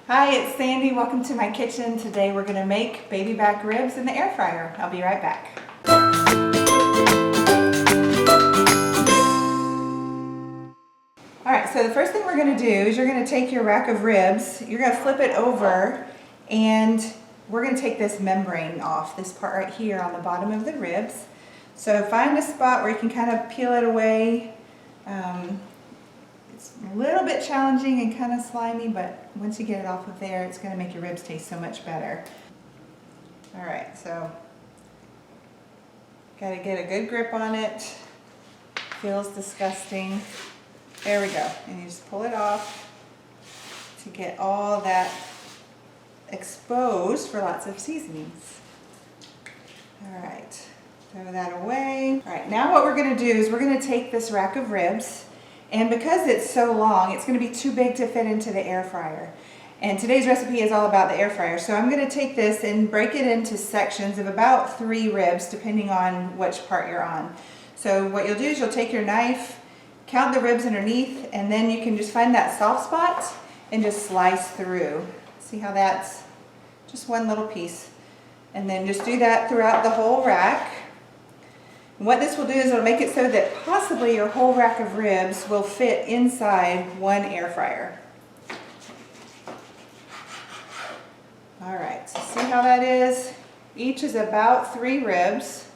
Hi, it's Sandy. Welcome to my kitchen. Today we're going to make baby back ribs in the air fryer. I'll be right back. Alright, so the first thing we're going to do is you're going to take your rack of ribs, you're going to flip it over, and we're going to take this membrane off, this part right here on the bottom of the ribs. So find a spot where you can kind of peel it away. It's a little bit challenging and kind of slimy, but once you get it off of there, it's going to make your ribs taste so much better. Alright, so got to get a good grip on it. Feels disgusting. There we go. And you just pull it off to get all that exposed for lots of seasonings. Alright, throw that away. Alright, now what we're going to do is we're going to take this rack of ribs, and because it's so long, it's going to be too big to fit into the air fryer. And today's recipe is all about the air fryer. So I'm going to take this and break it into sections of about 3 ribs, depending on which part you're on. So what you'll do is you'll take your knife, count the ribs underneath, and then you can just find that soft spot and just slice through. See how that's just one little piece. And then just do that throughout the whole rack. And what this will do is it'll make it so that possibly your whole rack of ribs will fit inside one air fryer. Alright, so see how that is? Each is about 3 ribs.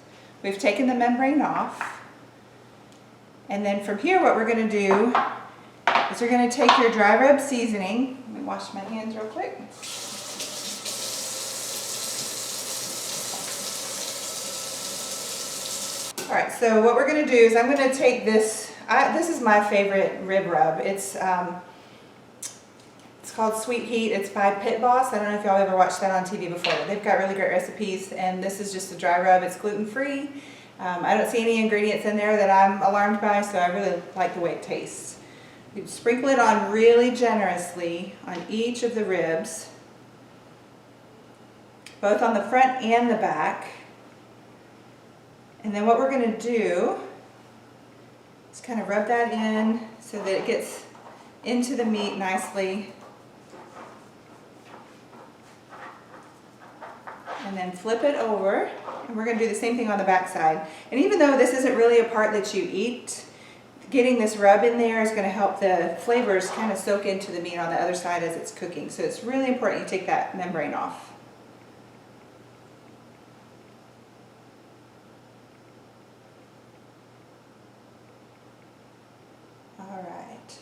We've taken the membrane off. And then from here what we're going to do is you're going to take your dry rub seasoning. Let me wash my hands real quick. Alright, so what we're going to do is I'm going to take this, this is my favorite rib rub. It's called Sweet Heat. It's by Pit Boss. I don't know if y'all ever watched that on TV before. They've got really great recipes, and this is just a dry rub. It's gluten-free. I don't see any ingredients in there that I'm alarmed by, so I really like the way it tastes. You sprinkle it on really generously on each of the ribs, both on the front and the back. And then what we're going to do is kind of rub that in so that it gets into the meat nicely. And then flip it over, and we're going to do the same thing on the back side. And even though this isn't really a part that you eat, getting this rub in there is going to help the flavors kind of soak into the meat on the other side as it's cooking. So it's really important you take that membrane off. Alright,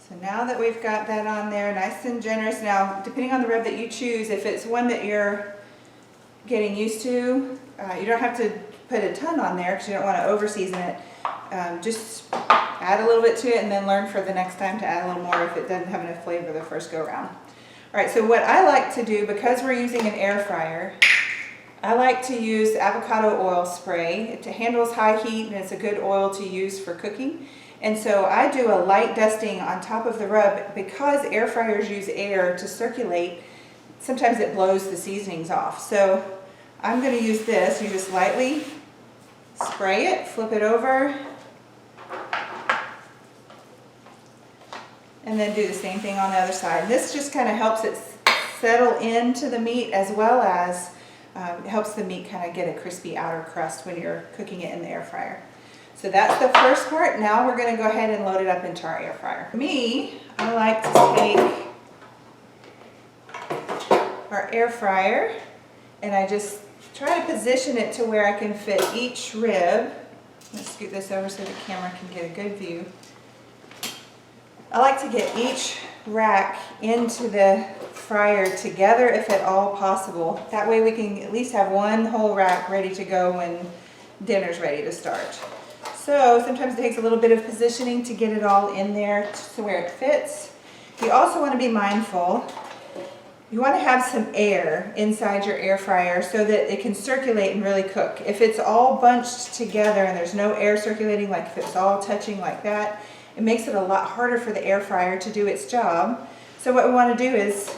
so now that we've got that on there nice and generous, now depending on the rub that you choose, if it's one that you're getting used to, you don't have to put a ton on there because you don't want to over season it. Just add a little bit to it and then learn for the next time to add a little more if it doesn't have enough flavor the first go around. Alright, so what I like to do, because we're using an air fryer, I like to use avocado oil spray. It handles high heat and it's a good oil to use for cooking. And so I do a light dusting on top of the rub because air fryers use air to circulate. Sometimes it blows the seasonings off. So I'm going to use this. You just lightly spray it, flip it over, and then do the same thing on the other side. This just kind of helps it settle into the meat, as well as it helps the meat kind of get a crispy outer crust when you're cooking it in the air fryer. So that's the first part. Now we're going to go ahead and load it up into our air fryer. For me, I like to take our air fryer and I just try to position it to where I can fit each rib. Let's scoot this over so the camera can get a good view. I like to get each rack into the fryer together if at all possible. That way we can at least have one whole rack ready to go when dinner's ready to start. So sometimes it takes a little bit of positioning to get it all in there to where it fits. You also want to be mindful. You want to have some air inside your air fryer so that it can circulate and really cook. If it's all bunched together and there's no air circulating, like if it's all touching like that, it makes it a lot harder for the air fryer to do its job. So what we want to do is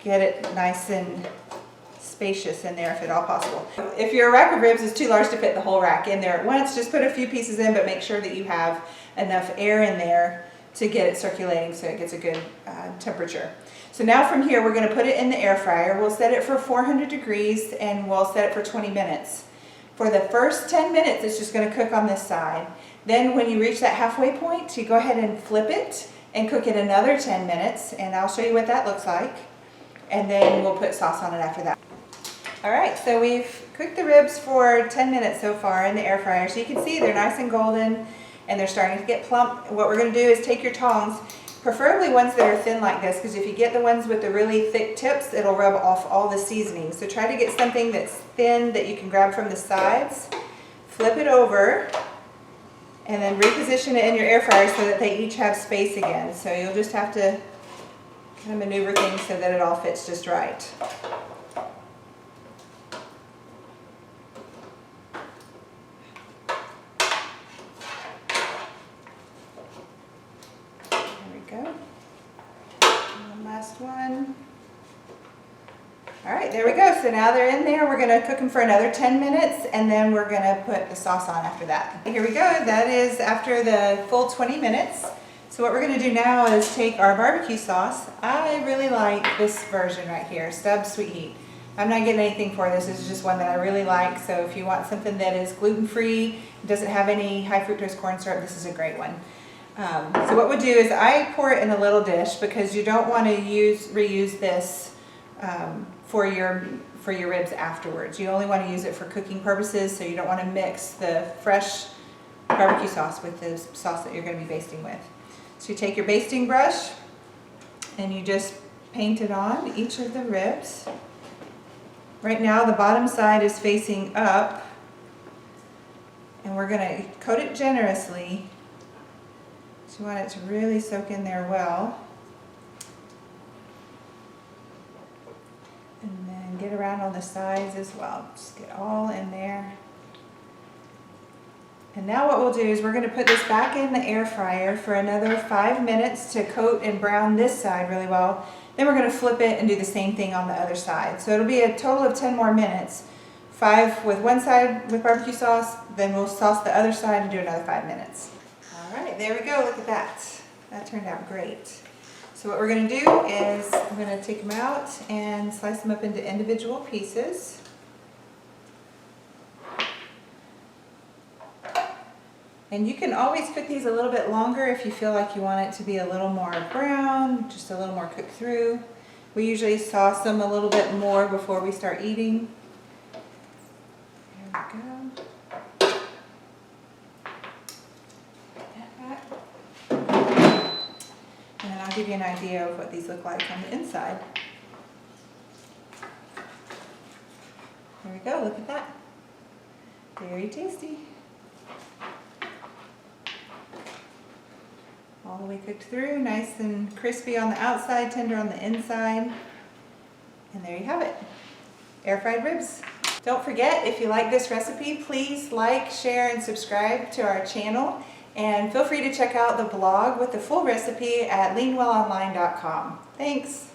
get it nice and spacious in there if at all possible. If your rack of ribs is too large to fit the whole rack in there at once, just put a few pieces in, but make sure that you have enough air in there to get it circulating so it gets a good temperature. So now from here, we're gonna put it in the air fryer. We'll set it for 400 degrees and we'll set it for 20 minutes. For the first 10 minutes, it's just gonna cook on this side. Then when you reach that halfway point, you go ahead and flip it and cook it another 10 minutes, and I'll show you what that looks like. And then we'll put sauce on it after that. All right, so we've cooked the ribs for 10 minutes so far in the air fryer. So you can see they're nice and golden and they're starting to get plump. What we're gonna do is take your tongs, preferably ones that are thin like this, because if you get the ones with the really thick tips, it'll rub off all the seasoning. So try to get something that's thin that you can grab from the sides, flip it over, and then reposition it in your air fryer so that they each have space again. So you'll just have to kind of maneuver things so that it all fits just right. Go. And last one. All right, there we go. So now they're in there. We're going to cook them for another 10 minutes and then we're going to put the sauce on after that. Here we go. That is after the full 20 minutes. So what we're going to do now is take our barbecue sauce. I really like this version right here, Stubbs Sweet Heat. I'm not getting anything for this. This is just one that I really like. So if you want something that is gluten-free, doesn't have any high fructose corn syrup, this is a great one. So what we'll do is I pour it in a little dish because you don't want to reuse this for your ribs afterwards. You only want to use it for cooking purposes, so you don't want to mix the fresh barbecue sauce with the sauce that you're going to be basting with. So you take your basting brush and you just paint it on each of the ribs. Right now the bottom side is facing up and we're going to coat it generously. So you want it to really soak in there well. And then get around on the sides as well. Just get all in there. And now what we'll do is we're going to put this back in the air fryer for another 5 minutes to coat and brown this side really well. Then we're going to flip it and do the same thing on the other side. So it'll be a total of 10 more minutes. 5 with one side with barbecue sauce, then we'll sauce the other side and do another 5 minutes. All right, there we go. Look at that. That turned out great. So what we're going to do is I'm going to take them out and slice them up into individual pieces. And you can always cook these a little bit longer if you feel like you want it to be a little more brown, just a little more cooked through. We usually sauce them a little bit more before we start eating. There we go. And then I'll give you an idea of what these look like on the inside. There we go, look at that. Very tasty. All the way cooked through, nice and crispy on the outside, tender on the inside. And there you have it, air fried ribs. Don't forget, if you like this recipe, please like, share, and subscribe to our channel. And feel free to check out the blog with the full recipe at leanwellonline.com. Thanks.